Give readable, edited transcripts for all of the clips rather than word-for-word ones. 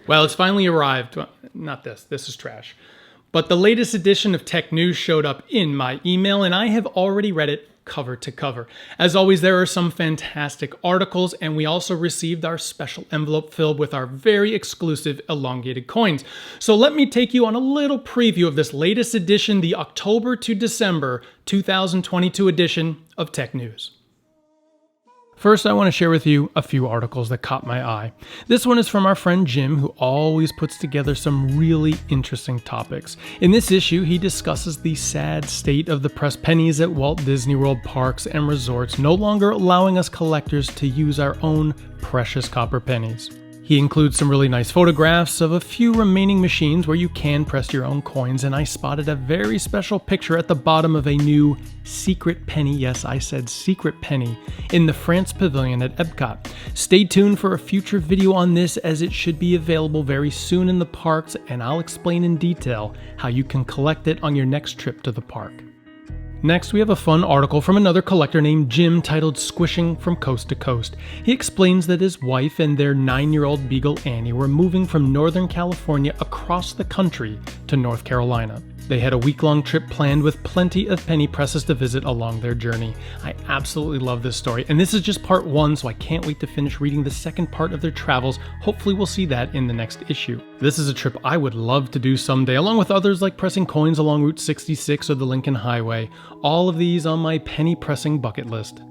Well, it's finally arrived. Well, not this. This is trash. But the latest edition of Tech News showed up in my email, and I have already read it cover to cover. As always, there are some fantastic articles, and we also received our special envelope filled with our very exclusive elongated coins. So let me take you on a little preview of this latest edition, the October to December 2022 edition of Tech News. First, I want to share with you a few articles that caught my eye. This one is from our friend Jim, who always puts together some really interesting topics. In this issue, he discusses the sad state of the pressed pennies at Walt Disney World parks and resorts, no longer allowing us collectors to use our own precious copper pennies. He includes some really nice photographs of a few remaining machines where you can press your own coins, and I spotted a very special picture at the bottom of a new secret penny, yes, I said secret penny, in the France Pavilion at Epcot. Stay tuned for a future video on this, as it should be available very soon in the parks, and I'll explain in detail how you can collect it on your next trip to the park. Next, we have a fun article from another collector named Jim titled Squishing from Coast to Coast. He explains that his wife and their 9-year-old beagle Annie were moving from Northern California across the country to North Carolina. They had a week-long trip planned with plenty of penny presses to visit along their journey. I absolutely love this story, and this is just part 1, so I can't wait to finish reading the second part of their travels. Hopefully we'll see that in the next issue. This is a trip I would love to do someday, along with others like pressing coins along Route 66 or the Lincoln Highway. All of these on my penny pressing bucket list.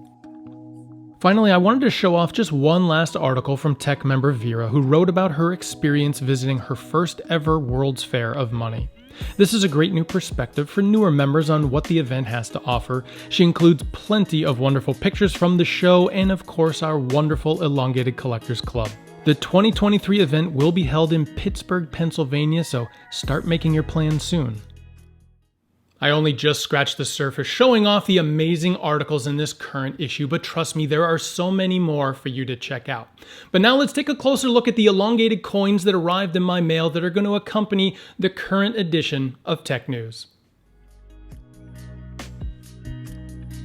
Finally, I wanted to show off just one last article from tech member Vera, who wrote about her experience visiting her first ever World's Fair of Money. This is a great new perspective for newer members on what the event has to offer. She includes plenty of wonderful pictures from the show and of course our wonderful Elongated Collectors Club. The 2023 event will be held in Pittsburgh, Pennsylvania, so start making your plans soon. I only just scratched the surface showing off the amazing articles in this current issue, but trust me, there are so many more for you to check out. But now let's take a closer look at the elongated coins that arrived in my mail that are going to accompany the current edition of Tech News.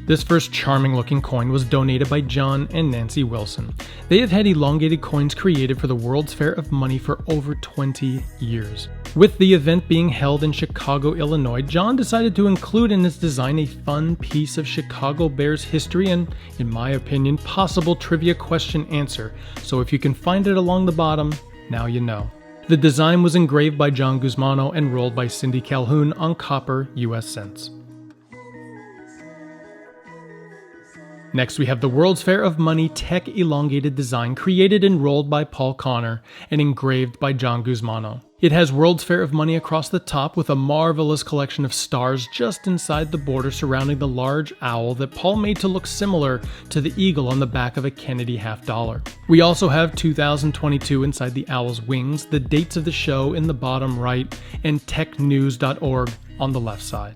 This first charming looking coin was donated by John and Nancy Wilson. They have had elongated coins created for the World's Fair of Money for over 20 years. With the event being held in Chicago, Illinois, John decided to include in his design a fun piece of Chicago Bears history and, in my opinion, possible trivia question answer. So if you can find it along the bottom, now you know. The design was engraved by John Guzmano and rolled by Cindy Calhoun on copper US cents. Next, we have the World's Fair of Money Tech Elongated design created and rolled by Paul Connor and engraved by John Guzmano. It has World's Fair of Money across the top with a marvelous collection of stars just inside the border surrounding the large owl that Paul made to look similar to the eagle on the back of a Kennedy $50. We also have 2022 inside the owl's wings, the dates of the show in the bottom right, and TECNews.org on the left side.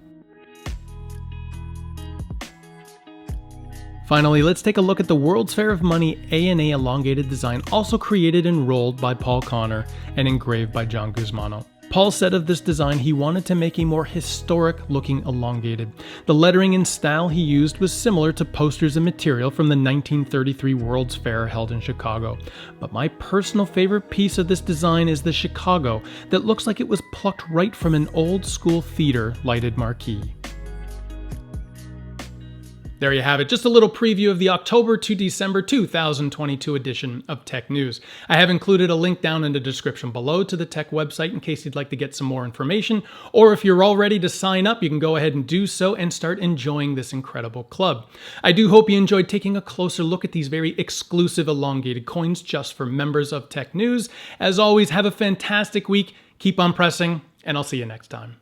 Finally, let's take a look at the World's Fair of Money A&A elongated design, also created and rolled by Paul Connor and engraved by John Guzmano. Paul said of this design he wanted to make a more historic looking elongated. The lettering and style he used was similar to posters and material from the 1933 World's Fair held in Chicago. But my personal favorite piece of this design is the Chicago that looks like it was plucked right from an old school theater lighted marquee. There you have it, just a little preview of the October to December 2022 edition of Tech News. I have included a link down in the description below to the tech website in case you'd like to get some more information, or if you're all ready to sign up, you can go ahead and do so and start enjoying this incredible club. I do hope you enjoyed taking a closer look at these very exclusive elongated coins just for members of Tech News. As always, have a fantastic week, keep on pressing, and I'll see you next time.